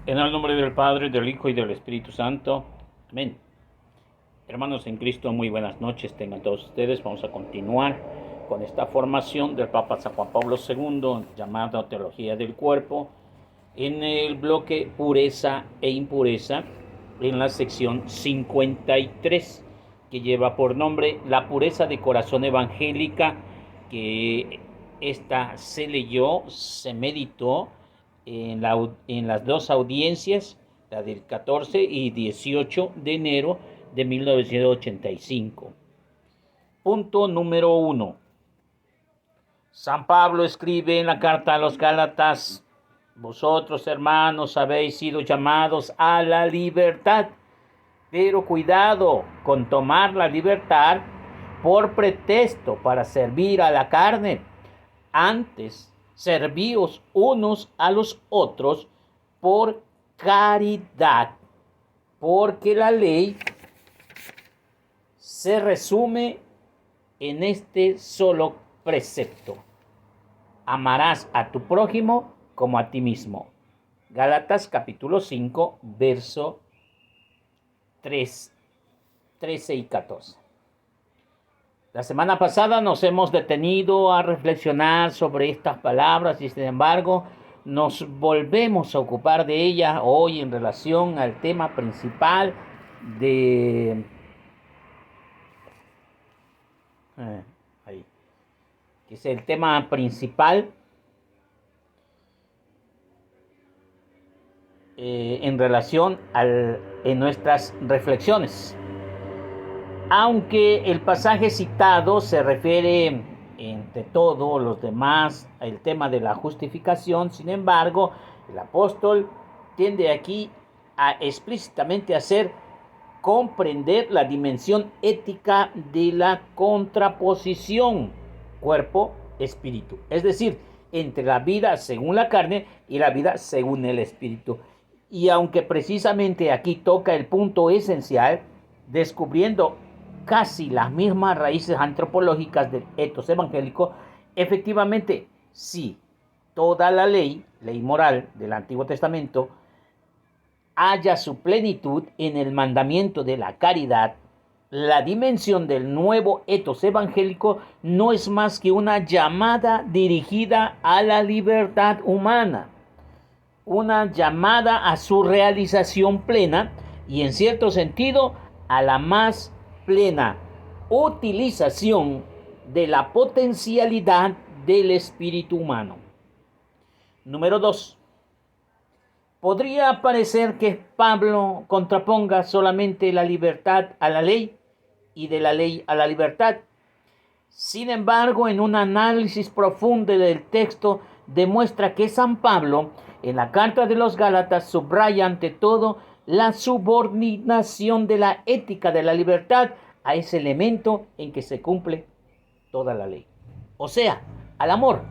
En el nombre del Padre, del Hijo y del Espíritu Santo. Amén. Hermanos en Cristo, muy buenas noches tengan todos ustedes. Vamos a continuar con esta formación del Papa San Juan Pablo II, llamada Teología del Cuerpo, en el bloque Pureza e Impureza, en la sección 53, que lleva por nombre La pureza de corazón evangélica, que esta se leyó, se meditó en las dos audiencias, la del 14 y 18 de enero de 1985. Punto número 1. San Pablo escribe en la carta a los Gálatas: vosotros, hermanos, habéis sido llamados a la libertad, pero cuidado con tomar la libertad por pretexto para servir a la carne. Antes, servíos unos a los otros por caridad, porque la ley se resume en este solo precepto: amarás a tu prójimo como a ti mismo. Gálatas capítulo 5, verso 13 y 14. La semana pasada nos hemos detenido a reflexionar sobre estas palabras y, sin embargo, nos volvemos a ocupar de ellas hoy en relación al tema principal que es el tema principal en relación en nuestras reflexiones. Aunque el pasaje citado se refiere entre todos los demás al tema de la justificación, sin embargo, el apóstol tiende aquí a explícitamente hacer comprender la dimensión ética de la contraposición cuerpo-espíritu, es decir, entre la vida según la carne y la vida según el espíritu. Y aunque precisamente aquí toca el punto esencial, descubriendo casi las mismas raíces antropológicas del etos evangélico, efectivamente, sí, toda la ley moral del Antiguo Testamento halla su plenitud en el mandamiento de la caridad. La dimensión del nuevo etos evangélico no es más que una llamada dirigida a la libertad humana, una llamada a su realización plena y, en cierto sentido, a la más plena utilización de la potencialidad del espíritu humano. Número 2. Podría parecer que Pablo contraponga solamente la libertad a la ley y de la ley a la libertad. Sin embargo, en un análisis profundo del texto demuestra que San Pablo, en la carta de los Gálatas, subraya ante todo la subordinación de la ética de la libertad a ese elemento en que se cumple toda la ley. O sea, al amor,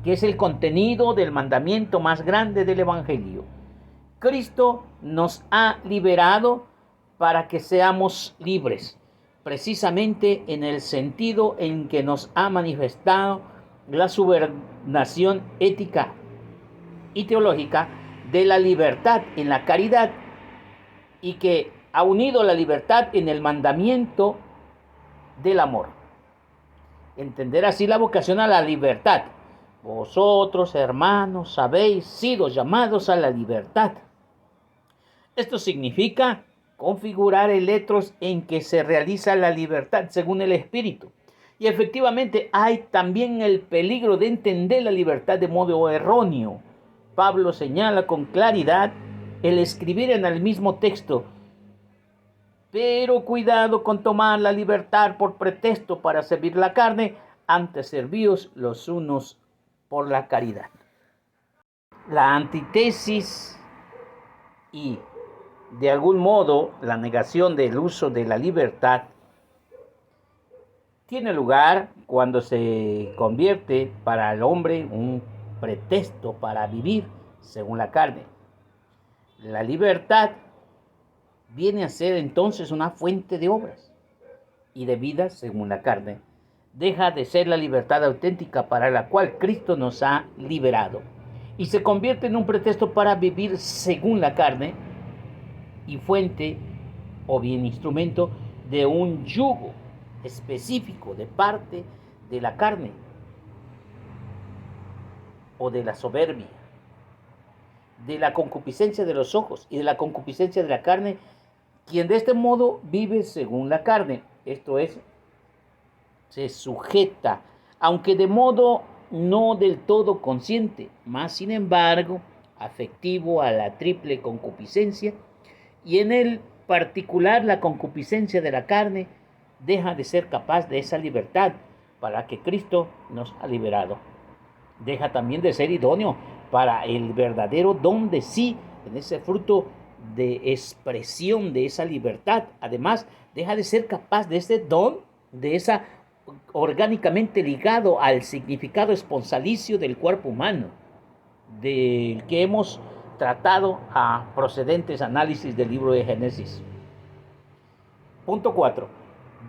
que es el contenido del mandamiento más grande del Evangelio. Cristo nos ha liberado para que seamos libres, precisamente en el sentido en que nos ha manifestado la subordinación ética y teológica de la libertad en la caridad, y que ha unido la libertad en el mandamiento del amor. Entender así la vocación a la libertad. Vosotros, hermanos, habéis sido llamados a la libertad. Esto significa configurar el etos en que se realiza la libertad según el Espíritu. Y efectivamente hay también el peligro de entender la libertad de modo erróneo. Pablo señala con claridad el escribir en el mismo texto: pero cuidado con tomar la libertad por pretexto para servir la carne, antes servíos los unos por la caridad. La antítesis y, de algún modo, la negación del uso de la libertad tiene lugar cuando se convierte para el hombre un pretexto para vivir según la carne. La libertad viene a ser entonces una fuente de obras y de vida según la carne. Deja de ser la libertad auténtica para la cual Cristo nos ha liberado. y se convierte en un pretexto para vivir según la carne y fuente o bien instrumento de un yugo específico de parte de la carne o de la soberbia, de la concupiscencia de los ojos y de la concupiscencia de la carne, quien de este modo vive según la carne, esto es, se sujeta, aunque de modo no del todo consciente, más sin embargo afectivo a la triple concupiscencia, y en el particular la concupiscencia de la carne deja de ser capaz de esa libertad para que Cristo nos ha liberado. Deja también de ser idóneo para el verdadero don de sí, en ese fruto de expresión de esa libertad. Además, deja de ser capaz de ese don, de esa orgánicamente ligado al significado esponsalicio del cuerpo humano, del que hemos tratado a procedentes análisis del libro de Génesis. Punto 4.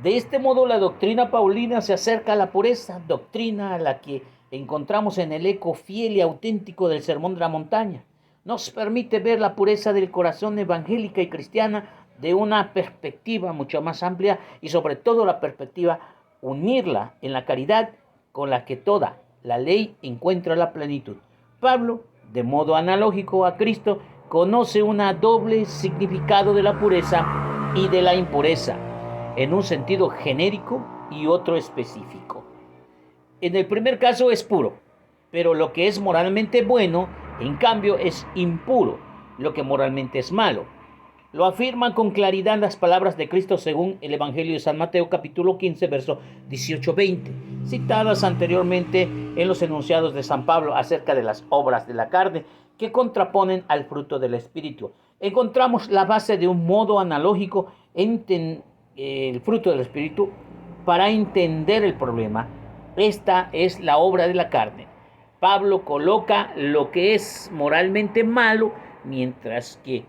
De este modo la doctrina paulina se acerca a la pureza, doctrina a la que encontramos en el eco fiel y auténtico del Sermón de la Montaña. Nos permite ver la pureza del corazón evangélica y cristiana de una perspectiva mucho más amplia y sobre todo la perspectiva unirla en la caridad con la que toda la ley encuentra la plenitud. Pablo, de modo analógico a Cristo, conoce un doble significado de la pureza y de la impureza, en un sentido genérico y otro específico. En el primer caso es puro, pero lo que es moralmente bueno, en cambio, es impuro, lo que moralmente es malo. Lo afirman con claridad las palabras de Cristo según el Evangelio de San Mateo, capítulo 15, verso 18-20, citadas anteriormente en los enunciados de San Pablo acerca de las obras de la carne que contraponen al fruto del Espíritu. Encontramos la base de un modo analógico en el fruto del Espíritu para entender el problema. Esta es la obra de la carne. Pablo coloca lo que es moralmente malo, mientras que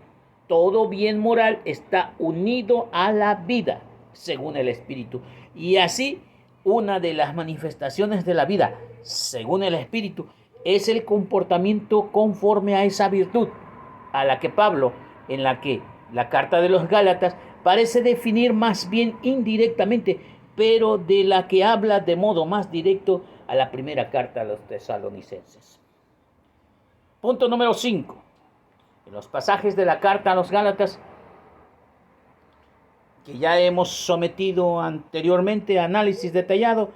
todo bien moral está unido a la vida, según el Espíritu. Y así, una de las manifestaciones de la vida, según el Espíritu, es el comportamiento conforme a esa virtud, a la que Pablo, en la que la carta de los Gálatas parece definir más bien indirectamente, pero de la que habla de modo más directo a la primera carta a los tesalonicenses. Punto número 5. En los pasajes de la carta a los Gálatas, que ya hemos sometido anteriormente a análisis detallado,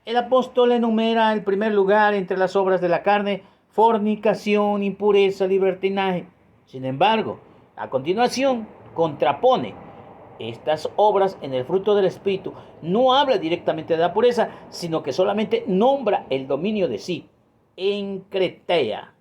el apóstol enumera en primer lugar entre las obras de la carne fornicación, impureza, libertinaje. Sin embargo, a continuación contrapone estas obras en el fruto del Espíritu. No habla directamente de la pureza, sino que solamente nombra el dominio de sí. Encretea,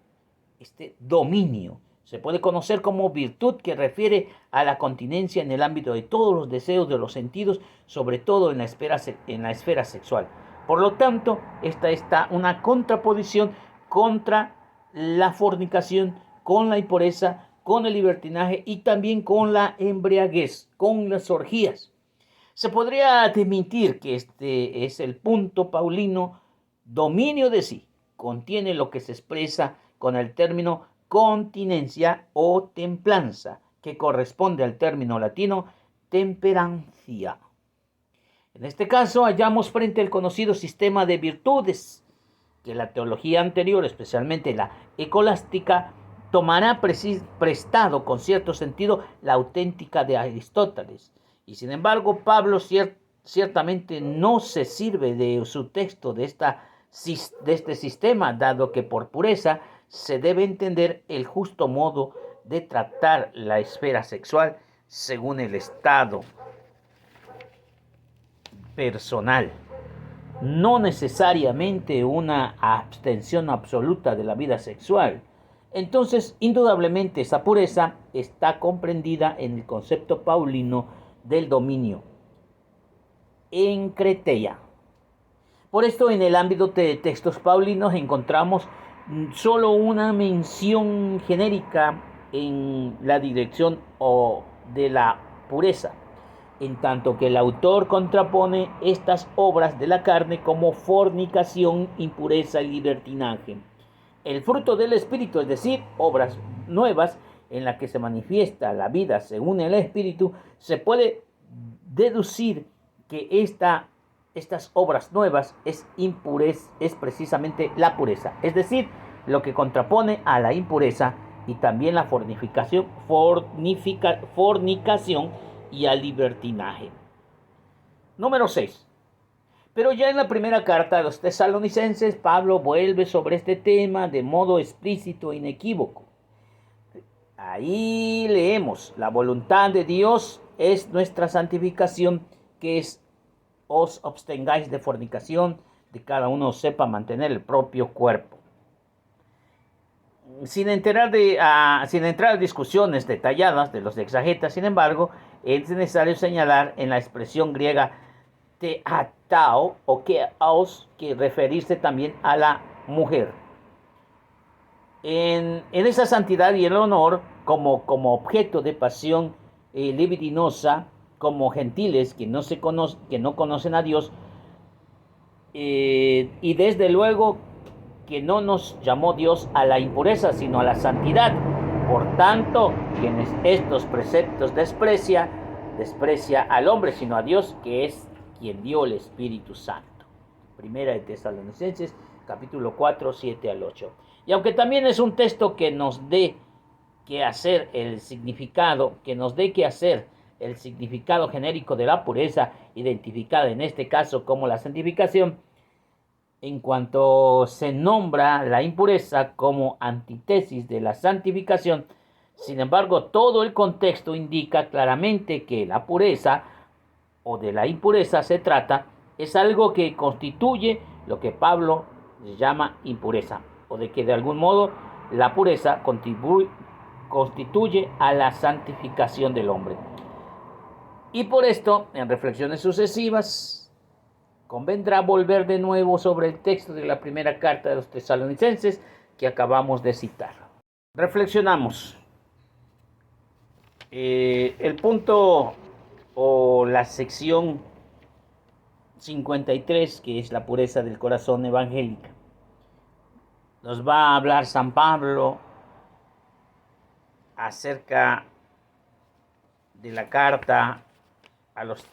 este dominio se puede conocer como virtud que refiere a la continencia en el ámbito de todos los deseos de los sentidos, sobre todo en la esfera sexual. Por lo tanto, esta está una contraposición contra la fornicación, con la impureza, con el libertinaje y también con la embriaguez, con las orgías. Se podría admitir que este es el punto paulino. Dominio de sí contiene lo que se expresa con el término continencia o templanza, que corresponde al término latino temperancia. En este caso hallamos frente al conocido sistema de virtudes que la teología anterior, especialmente la escolástica, tomará prestado con cierto sentido la auténtica de Aristóteles. Y sin embargo, Pablo ciertamente no se sirve de su texto de este sistema, dado que por pureza se debe entender el justo modo de tratar la esfera sexual según el estado personal, no necesariamente una abstención absoluta de la vida sexual. Entonces, indudablemente, esa pureza está comprendida en el concepto paulino del dominio, encreteia. Por esto, en el ámbito de textos paulinos encontramos solo una mención genérica en la dirección de la pureza, en tanto que el autor contrapone estas obras de la carne como fornicación, impureza y libertinaje. El fruto del Espíritu, es decir, obras nuevas en la que se manifiesta la vida según el Espíritu, se puede deducir que estas obras nuevas es precisamente la pureza, es decir, lo que contrapone a la impureza y también la fornicación y al libertinaje. Número 6. Pero ya en la primera carta a los tesalonicenses, Pablo vuelve sobre este tema de modo explícito e inequívoco. Ahí leemos: la voluntad de Dios es nuestra santificación, que os abstengáis de fornicación, de cada uno sepa mantener el propio cuerpo. Sin entrar a discusiones detalladas de los exegetas, sin embargo, es necesario señalar en la expresión griega teatao o keaos, que referirse también a la mujer. En esa santidad y el honor, como objeto de pasión libidinosa, como gentiles que no conocen a Dios, y desde luego que no nos llamó Dios a la impureza, sino a la santidad. Por tanto, quienes estos preceptos desprecia al hombre, sino a Dios, que es quien dio el Espíritu Santo. Primera de Tesalonicenses, capítulo 4, 7 al 8. Y aunque también es un texto que nos dé que hacer el significado, el significado genérico de la pureza, identificada en este caso como la santificación, en cuanto se nombra la impureza como antítesis de la santificación, sin embargo, todo el contexto indica claramente que la pureza o de la impureza se trata, es algo que constituye lo que Pablo llama impureza, o de que de algún modo la pureza constituye a la santificación del hombre. Y por esto, en reflexiones sucesivas, convendrá volver de nuevo sobre el texto de la primera carta de los tesalonicenses que acabamos de citar. Reflexionamos. El punto o la sección 53, que es la pureza del corazón evangélica. Nos va a hablar San Pablo acerca de la carta a los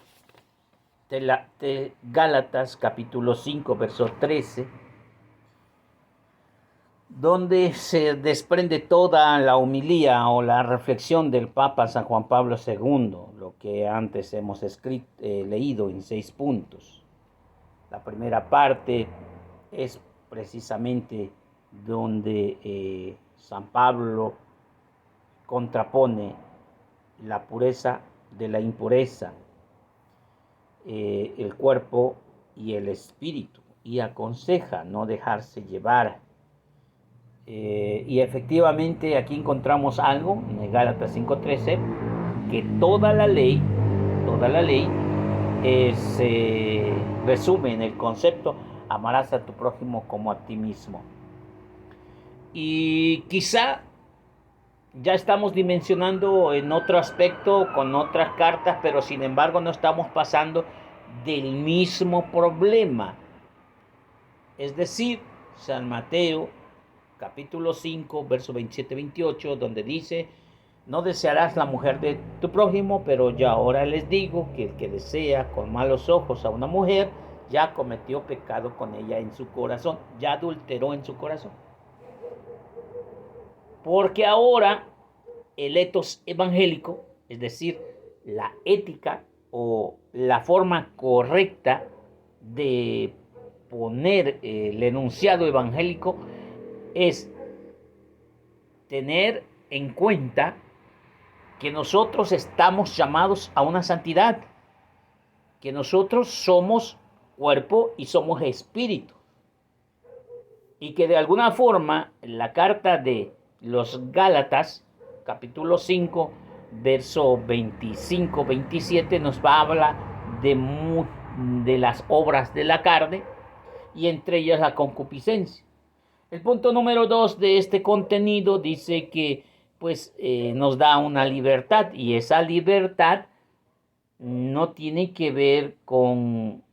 Gálatas, capítulo 5, verso 13, donde se desprende toda la homilía o la reflexión del Papa San Juan Pablo II, lo que antes hemos leído en 6 puntos. La primera parte es precisamente donde San Pablo contrapone la pureza de la impureza, el cuerpo y el espíritu, y aconseja no dejarse llevar. Y efectivamente aquí encontramos algo en Gálatas 5:13, que toda la ley se resume en el concepto: amarás a tu prójimo como a ti mismo. Y quizá ya estamos dimensionando en otro aspecto con otras cartas, pero sin embargo no estamos pasando del mismo problema. Es decir, San Mateo capítulo 5, verso 27-28, donde dice: no desearás la mujer de tu prójimo, pero ya ahora les digo que el que desea con malos ojos a una mujer, ya cometió pecado con ella en su corazón, ya adulteró en su corazón. Porque ahora el etos evangélico, es decir, la ética o la forma correcta de poner el enunciado evangélico, es tener en cuenta que nosotros estamos llamados a una santidad, que nosotros somos cuerpo y somos espíritu, y que de alguna forma la carta de los Gálatas, capítulo 5, verso 25-27, nos va a hablar de las obras de la carne, y entre ellas la concupiscencia. El punto número 2 de este contenido dice que nos da una libertad, y esa libertad no tiene que ver con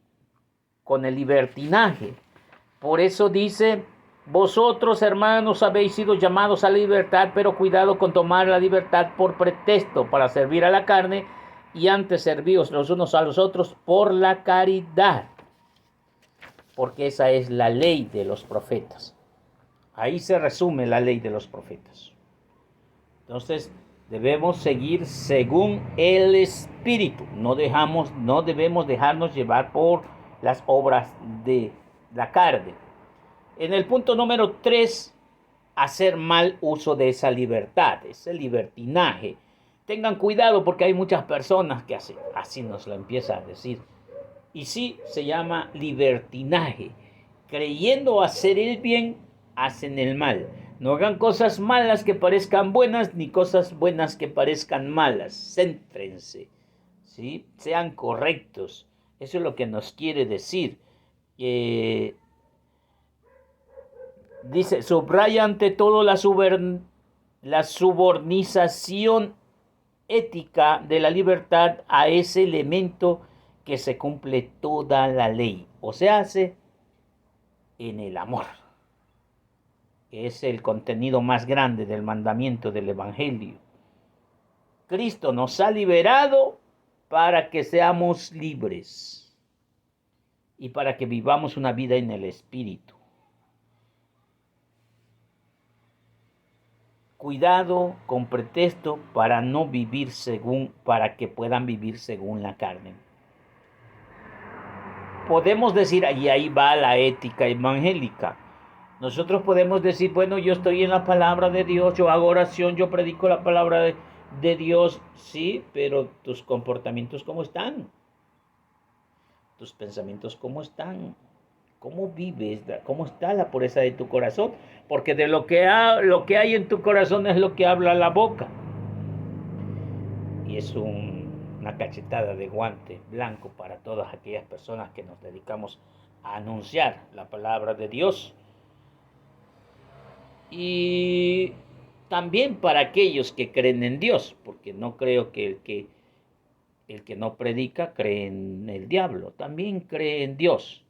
el libertinaje. Por eso dice Vosotros, hermanos, habéis sido llamados a la libertad, pero cuidado con tomar la libertad por pretexto para servir a la carne, y antes servíos los unos a los otros por la caridad, porque esa es la ley de los profetas. Ahí se resume la ley de los profetas. Entonces, debemos seguir según el Espíritu. No debemos dejarnos llevar por las obras de la carne. En el punto número 3, hacer mal uso de esa libertad, ese libertinaje. Tengan cuidado porque hay muchas personas que así nos lo empieza a decir. Y sí, se llama libertinaje. Creyendo hacer el bien, hacen el mal. No hagan cosas malas que parezcan buenas, ni cosas buenas que parezcan malas. Céntrense, ¿sí? Sean correctos. Eso es lo que nos quiere decir. Dice, subraya ante todo la subordinación ética de la libertad a ese elemento que se cumple toda la ley. O se hace en el amor, que es el contenido más grande del mandamiento del Evangelio. Cristo nos ha liberado para que seamos libres y para que vivamos una vida en el Espíritu. Cuidado con pretexto para que puedan vivir según la carne. Podemos decir, y ahí va la ética evangélica. Nosotros podemos decir, bueno, yo estoy en la palabra de Dios, yo hago oración, yo predico la palabra de Dios, sí, pero tus comportamientos, ¿cómo están? Tus pensamientos, ¿cómo están? ¿Cómo vives? ¿Cómo está la pureza de tu corazón? Porque de lo que hay en tu corazón es lo que habla la boca. Y es una cachetada de guante blanco para todas aquellas personas que nos dedicamos a anunciar la palabra de Dios. Y también para aquellos que creen en Dios, porque no creo que el que no predica cree en el diablo, también cree en Dios.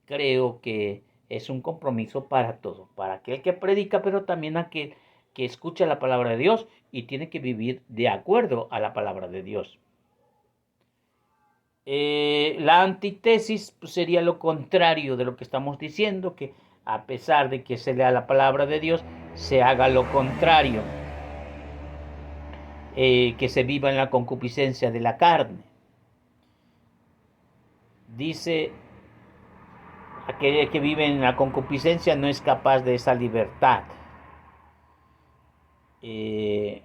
Creo que es un compromiso para todos, para aquel que predica, pero también aquel que escucha la palabra de Dios y tiene que vivir de acuerdo a la palabra de Dios. La antítesis sería lo contrario de lo que estamos diciendo, que a pesar de que se lea la palabra de Dios, se haga lo contrario, que se viva en la concupiscencia de la carne. Dice, aquel que vive en la concupiscencia no es capaz de esa libertad, de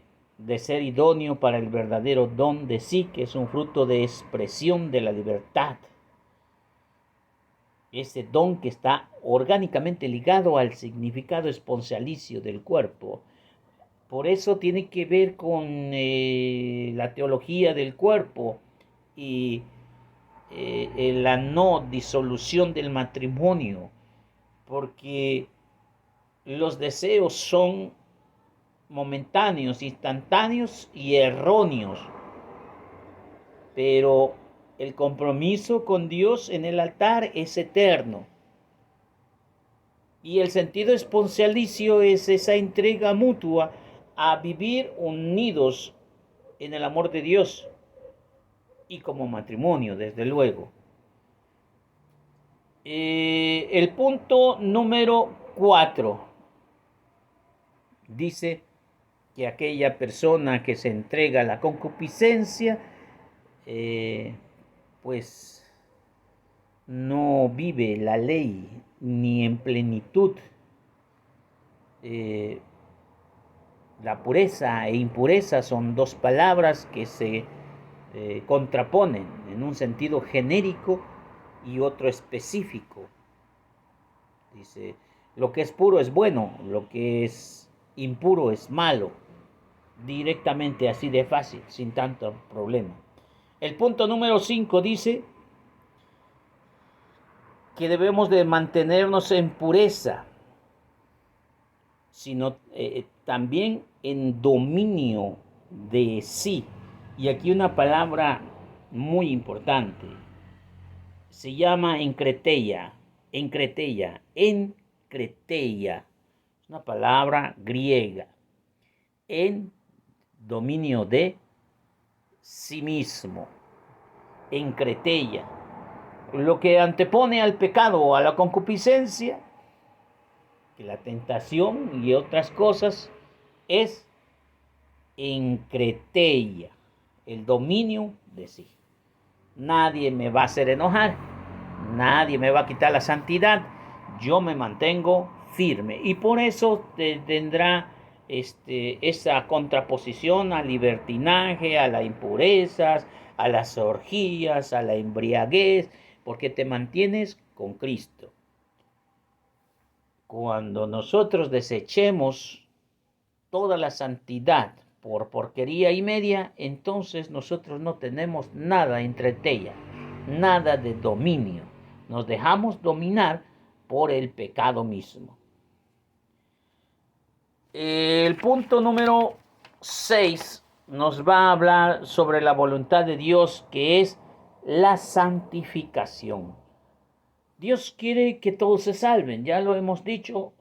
ser idóneo para el verdadero don de sí, que es un fruto de expresión de la libertad. Ese don que está orgánicamente ligado al significado esponsalicio del cuerpo. Por eso tiene que ver con la teología del cuerpo y la no disolución del matrimonio, porque los deseos son momentáneos, instantáneos y erróneos, pero el compromiso con Dios en el altar es eterno. Y el sentido esponsalicio es esa entrega mutua a vivir unidos en el amor de Dios y como matrimonio, desde luego. El punto número 4 dice que aquella persona que se entrega a la concupiscencia, pues no vive la ley ni en plenitud. La pureza e impureza son dos palabras que se contraponen en un sentido genérico y otro específico. Dice, lo que es puro es bueno, lo que es impuro es malo. Directamente, así de fácil, sin tanto problema. El punto número 5 dice que debemos de mantenernos en pureza, sino también en dominio de sí. Y aquí una palabra muy importante, se llama encreteia, encreteia, es una palabra griega, en dominio de sí mismo, encreteia, lo que antepone al pecado o a la concupiscencia, que la tentación y otras cosas, es encreteia, el dominio de sí. Nadie me va a hacer enojar, nadie me va a quitar la santidad, yo me mantengo firme y por eso tendrá esa contraposición al libertinaje, a las impurezas, a las orgías, a la embriaguez, porque te mantienes con Cristo. Cuando nosotros desechemos toda la santidad por porquería y media, entonces nosotros no tenemos nada entre ella, nada de dominio. Nos dejamos dominar por el pecado mismo. El punto número 6 nos va a hablar sobre la voluntad de Dios, que es la santificación. Dios quiere que todos se salven, ya lo hemos dicho.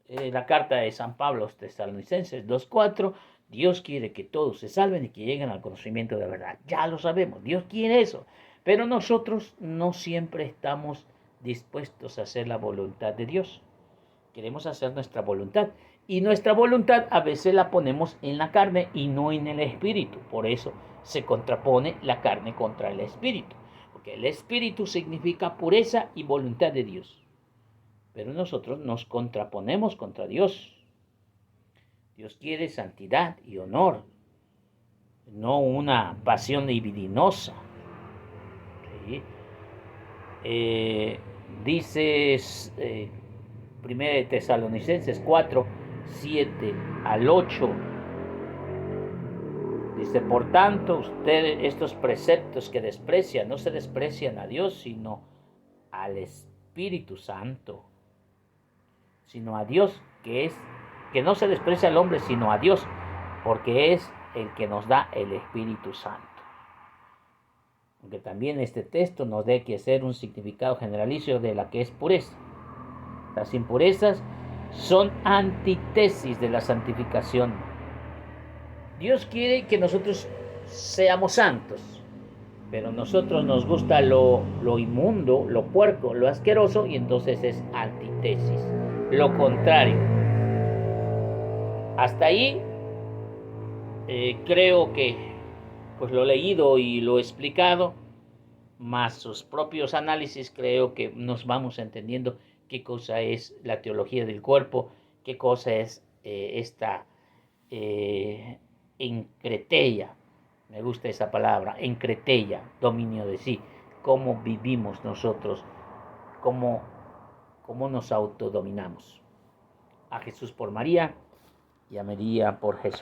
La carta de San Pablo a los Tesalonicenses 2:4, Dios quiere que todos se salven y que lleguen al conocimiento de la verdad. Ya lo sabemos, Dios quiere eso. Pero nosotros no siempre estamos dispuestos a hacer la voluntad de Dios. Queremos hacer nuestra voluntad. Y nuestra voluntad a veces la ponemos en la carne y no en el espíritu. Por eso se contrapone la carne contra el espíritu. Porque el espíritu significa pureza y voluntad de Dios. Pero nosotros nos contraponemos contra Dios. Dios quiere santidad y honor, no una pasión libidinosa. ¿Sí? Dice 1 Tesalonicenses 4, 7 al 8. Dice, por tanto, ustedes, estos preceptos que desprecian, no se desprecian a Dios, sino al Espíritu Santo. Sino a Dios, que no se desprecia al hombre, sino a Dios, porque es el que nos da el Espíritu Santo. Aunque también este texto nos dé que hacer un significado generalicio de la que es pureza. Las impurezas son antítesis de la santificación. Dios quiere que nosotros seamos santos, pero a nosotros nos gusta lo inmundo, lo puerco, lo asqueroso, y entonces es antítesis, lo contrario. Hasta ahí creo que pues lo leído y lo explicado, más sus propios análisis, creo que nos vamos entendiendo qué cosa es la teología del cuerpo, qué cosa es esta encreteia. Me gusta esa palabra, encreteia, dominio de sí. Cómo vivimos nosotros, cómo nos autodominamos. A Jesús por María y a María por Jesús.